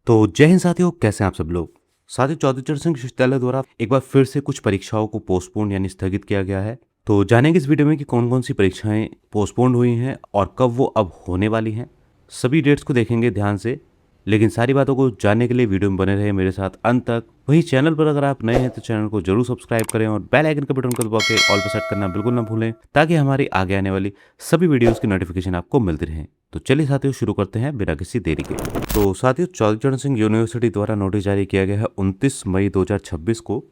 तो जय हिंद साथियों, कैसे हैं आप सब लोग। साथियों, चौधरी चरण सिंह विश्वविद्यालय द्वारा एक बार फिर से कुछ परीक्षाओं को पोस्टपोन यानी स्थगित किया गया है। तो जानेंगे इस वीडियो में कि कौन कौन सी परीक्षाएं पोस्टपोन हुई हैं और कब वो अब होने वाली हैं। सभी डेट्स को देखेंगे ध्यान से, लेकिन सारी बातों को जानने के लिए वीडियो में बने रहे मेरे साथ अंत तक। वही चैनल पर अगर आप नए हैं तो चैनल को जरूर सब्सक्राइब करें और बेल आइकन का बटन को दबा के ऑल पर सेट करना बिल्कुल ना भूलें, ताकि हमारी आगे आने वाली सभी वीडियोस की नोटिफिकेशन आपको मिलती रहे। तो चलिए साथियों, शुरू करते हैं बिना किसी देरी के। तो साथियों, चौधरी चरण सिंह यूनिवर्सिटी द्वारा नोटिस जारी किया गया है 29 मई 2026 को,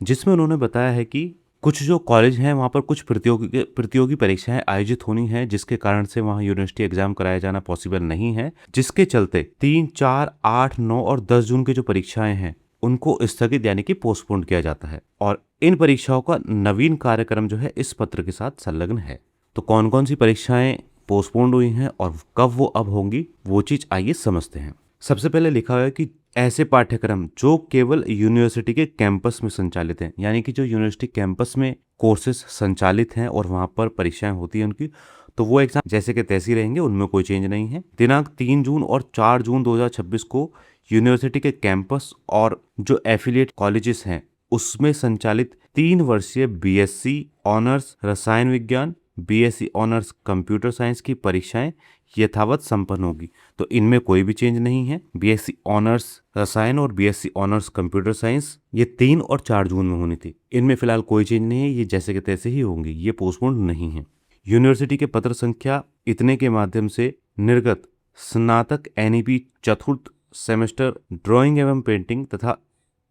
जिसमें उन्होंने बताया है कि कुछ जो कॉलेज हैं वहाँ पर कुछ प्रतियोगी परीक्षाएं आयोजित होनी हैं, जिसके कारण से वहाँ यूनिवर्सिटी एग्जाम कराया जाना पॉसिबल नहीं है, जिसके चलते 3, 4, 8, 9 और 10 जून की जो परीक्षाएं हैं उनको स्थगित यानी कि पोस्टपोन किया जाता है। और इन परीक्षाओं का नवीन कार्यक्रम जो है इस पत्र के साथ संलग्न है। तो कौन कौन सी परीक्षाएं पोस्टपोन्ड हुई हैं और कब वो अब होंगी, वो चीज आइए समझते हैं। सबसे पहले लिखा हुआ है कि ऐसे पाठ्यक्रम जो केवल यूनिवर्सिटी के कैंपस में संचालित हैं, यानी कि जो यूनिवर्सिटी कैंपस में कोर्सेज संचालित हैं और वहां पर परीक्षाएं होती हैं उनकी, तो वो एग्जाम जैसे कि तैसे ही रहेंगे, उनमें कोई चेंज नहीं है। दिनांक 3 जून और 4 जून 2026 को यूनिवर्सिटी के कैंपस और जो एफिलिएट कॉलेजेस हैं उसमें संचालित 3 वर्षीय बीएससी ऑनर्स रसायन विज्ञान, बीएससी ऑनर्स कंप्यूटर साइंस की परीक्षाएं यथावत संपन्न होगी। तो इनमें कोई भी चेंज नहीं है। बीएससी ऑनर्स रसायन और बीएससी ऑनर्स कंप्यूटर साइंस ये 3 और 4 जून में होनी थी, इनमें फिलहाल कोई चेंज नहीं है, ये जैसे के तैसे ही होंगी, ये पोस्टपोन नहीं है। यूनिवर्सिटी के पत्र संख्या इतने के माध्यम से निर्गत स्नातक एनईपी चतुर्थ सेमेस्टर ड्राइंग एवं पेंटिंग तथा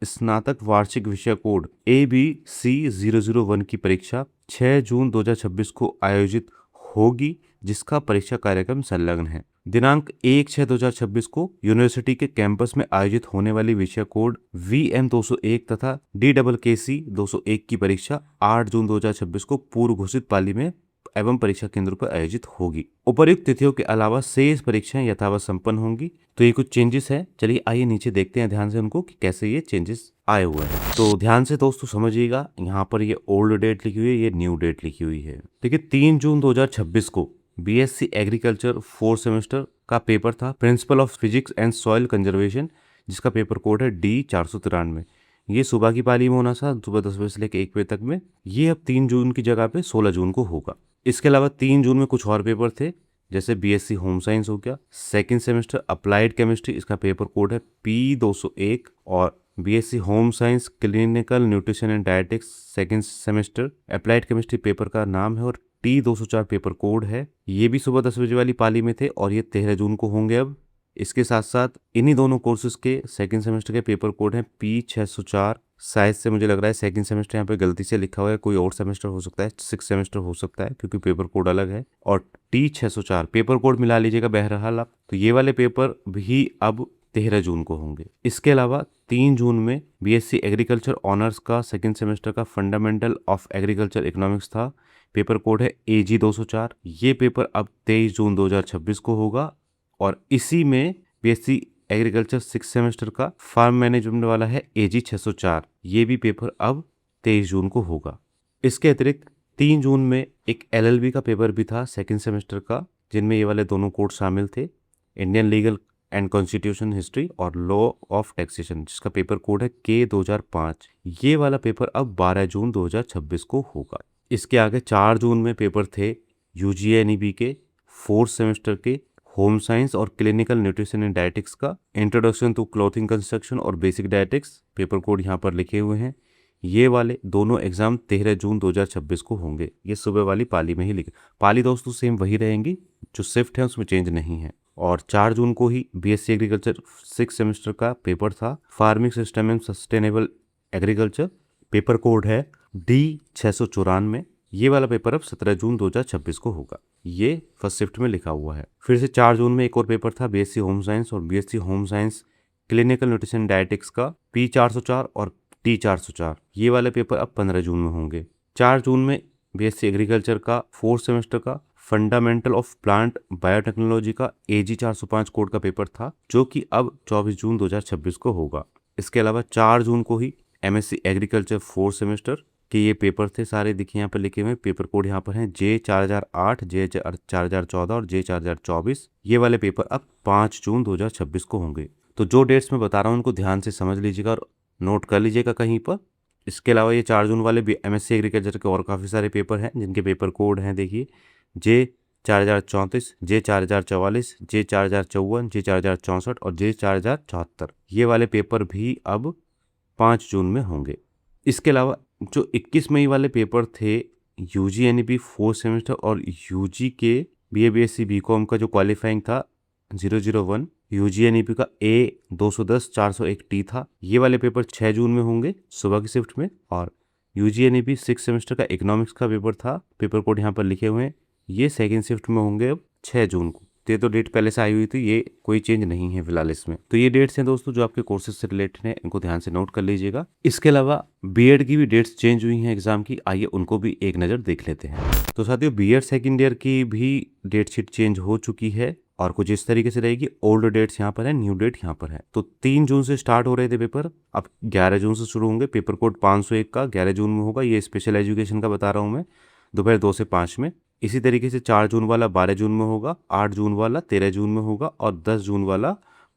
स्नातक वार्षिक विषय कोड ABC001 की परीक्षा 6 जून 2026 को आयोजित होगी, जिसका परीक्षा कार्यक्रम संलग्न है। दिनांक 1/6/2026 को यूनिवर्सिटी के कैंपस में आयोजित होने वाली विषय कोड VM201 तथा DKKC 201 की परीक्षा 8 जून 2026 को पूर्व घोषित पाली में एवं परीक्षा केंद्र पर आयोजित होगी। उपर्युक्त तिथियों के अलावा शेष परीक्षाएं यथावत संपन्न होंगी। तो ये कुछ चेंजेस है। चलिए आइए नीचे देखते हैं ध्यान से उनको कि कैसे ये चेंजेस आए हुए हैं। तो ध्यान से दोस्तों समझिएगा, यहाँ पर ये ओल्ड डेट लिखी हुई है, ये न्यू डेट लिखी हुई है। देखिए 3 जून 2026 को बीएससी एग्रीकल्चर 4 सेमेस्टर का पेपर था principle of physics and soil conservation, जिसका पेपर कोड है D493। ये सुबह की पाली में होना था, सुबह 10 बजे से लेकर 1 बजे तक में। ये अब 3 जून की जगह पे 16 जून को होगा। इसके अलावा 3 जून में कुछ और पेपर थे, जैसे बीएससी होम साइंस हो गया, सेकंड सेमेस्टर अप्लाइड केमिस्ट्री, इसका पेपर कोड है P201, और BSc home science clinical nutrition and dietetics second semester applied chemistry paper का नाम है और T204 पेपर कोड है। ये भी सुबह 10 बजे वाली पाली में थे और ये 13 जून को होंगे अब। इसके साथ साथ इन्हीं दोनों कोर्सेज के सेकंड सेमेस्टर के पेपर कोड हैं P604। शायद से मुझे लग रहा है सेकंड सेमेस्टर यहाँ पे गलती से लिखा हुआ है, कोई और सेमेस्टर हो सकता है, 6 सेमेस्टर हो सकता है, क्योंकि पेपर कोड अलग है। और T604 पेपर कोड मिला लीजिएगा बहरहाल आप। तो ये वाले पेपर भी अब 13 जून को होंगे। इसके अलावा 3 जून में बीएससी एग्रीकल्चर ऑनर्स का सेकंड सेमेस्टर का फंडामेंटल ऑफ एग्रीकल्चर इकोनॉमिक्स था, पेपर कोड है AG204। ये पेपर अब 23 जून 2026 को होगा। और इसी में बीएससी एग्रीकल्चर 6 सेमेस्टर का फार्म मैनेजमेंट वाला है AG604। ये भी पेपर अब 23 जून को होगा। इसके अतिरिक्त 3 जून में एक LLB का पेपर भी था सेकंड सेमेस्टर का, जिनमें ये वाले दोनों कोर्स शामिल थे, Indian legal and constitution history और लॉ ऑफ टैक्सेशन, जिसका पेपर कोड है K2005। ये वाला पेपर अब 12 जून 2026 को होगा। इसके आगे 4 जून में पेपर थे UGNEB के 4th सेमेस्टर के होम साइंस और क्लिनिकल न्यूट्रिशन एंड डायटिक्स का इंट्रोडक्शन टू क्लॉथिंग कंस्ट्रक्शन और बेसिक डायटिक्स, पेपर कोड यहाँ पर लिखे हुए हैं। ये वाले दोनों एग्जाम 13 जून 2026 को होंगे। ये सुबह वाली पाली में ही लिखे, पाली दोस्तों सेम वही रहेंगी, जो शिफ्ट है उसमें चेंज नहीं है। और 4 जून को ही बीएससी एग्रीकल्चर 6 सेमेस्टर का पेपर था farming system and sustainable agriculture, paper code है D694। ये वाला पेपर अब 17 जून 2026 को होगा। ये फर्स्ट शिफ्ट में लिखा हुआ है। फिर से 4 जून में एक और पेपर था बीएससी होम साइंस और BSc home science clinical nutrition dietetics का P404 और T404। ये वाले पेपर अब 15 जून में होंगे। 4 जून में बीएससी एग्रीकल्चर का 4th सेमेस्टर का फंडामेंटल ऑफ प्लांट बायोटेक्नोलॉजी का AG405 कोड का पेपर था, जो कि अब 24 जून 2026 को होगा। इसके अलावा 4 जून को ही MSc एग्रीकल्चर 4th सेमेस्टर कि ये पेपर थे, सारे देखिए यहाँ पर लिखे हुए, पेपर कोड यहाँ पर हैं J4008, J4014 और J4024। ये वाले पेपर अब 5 जून 2026 को होंगे। तो जो डेट्स मैं बता रहा हूँ उनको ध्यान से समझ लीजिएगा और नोट कर लीजिएगा कहीं पर। इसके अलावा ये 4 जून वाले भी एमएससी एग्रीकल्चर के और काफ़ी सारे पेपर हैं जिनके पेपर कोड हैं, देखिए J4034, J4044, J4054, J4064 और J4074। ये वाले पेपर भी अब 5 जून में होंगे। इसके अलावा जो 21 मई वाले पेपर थे यूजी यानी भी 4 सेमेस्टर और यूजी के बीए बीएससी बीकॉम का जो क्वालिफाइंग था 001 यूजी एनईपी का A210 401 टी था। ये वाले पेपर 6 जून में होंगे सुबह की शिफ्ट में। और यूजी एनईपी 6 सेमेस्टर का इकोनॉमिक्स का पेपर था, पेपर कोड यहाँ पर लिखे हुए हैं, ये सेकेंड शिफ्ट में होंगे अब 6 जून को। तो ये तो डेट पहले से आई हुई थी, ये कोई चेंज नहीं है फिलहाल इसमें। तो ये डेट्स हैं दोस्तों जो आपके कोर्सेज से रिलेटेड हैं, इनको ध्यान से नोट कर लीजिएगा। इसके अलावा बीएड की भी डेट्स चेंज हुई हैं एग्जाम की, आइए उनको भी एक नज़र देख लेते हैं। तो साथियों बीएड सेकेंड ईयर की भी डेट शीट चेंज हो चुकी है और कुछ इस तरीके से रहेगी। ओल्ड डेट्स यहाँ पर है, न्यू डेट यहाँ पर है। तो 3 जून से स्टार्ट हो रहे थे पेपर, अब 11 जून से शुरू होंगे। पेपर कोड 501 का 11 जून में होगा, ये स्पेशल एजुकेशन का बता रहा हूँ मैं, दोपहर 2 से 5 में। इसी तरीके से 4 जून वाला 12 जून में होगा, 8 जून वाला 13 जून में होगा और 10 जून वाला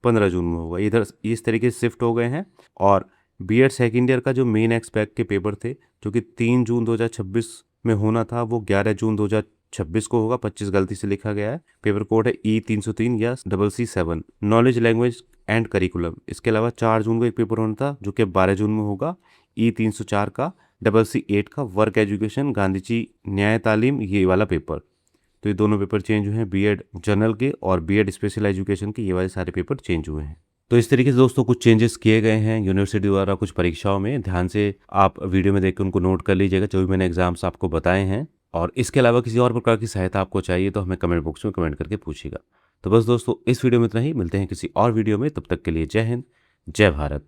15 जून में होगा। इधर इस तरीके से शिफ्ट हो गए हैं। और बीएड सेकेंड ईयर का जो मेन एक्सपेक्ट के पेपर थे जो कि 3 जून 2026 में होना था, वो 11 जून 2026 को होगा। 25 गलती से लिखा गया है। पेपर कोड है E303 या CC7, knowledge language and curriculum. इसके अलावा 4 जून को एक पेपर होना था जो कि 12 जून में होगा, E304 का CC8 का वर्क एजुकेशन गांधी जी न्याय तालीम, ये वाला पेपर। तो ये दोनों पेपर चेंज हुए हैं, बीएड जनरल के और बीएड स्पेशल एजुकेशन के, ये वाले सारे पेपर चेंज हुए हैं। तो इस तरीके से दोस्तों कुछ चेंजेस किए गए हैं यूनिवर्सिटी द्वारा कुछ परीक्षाओं में। ध्यान से आप वीडियो में देख के उनको नोट कर लीजिएगा जो भी मैंने एग्जाम्स आपको बताए हैं। और इसके अलावा किसी और प्रकार की सहायता आपको चाहिए तो हमें कमेंट बॉक्स में कमेंट करके पूछिएगा। तो बस दोस्तों इस वीडियो में इतना ही, मिलते हैं किसी और वीडियो में, तब तक के लिए जय हिंद, जय भारत।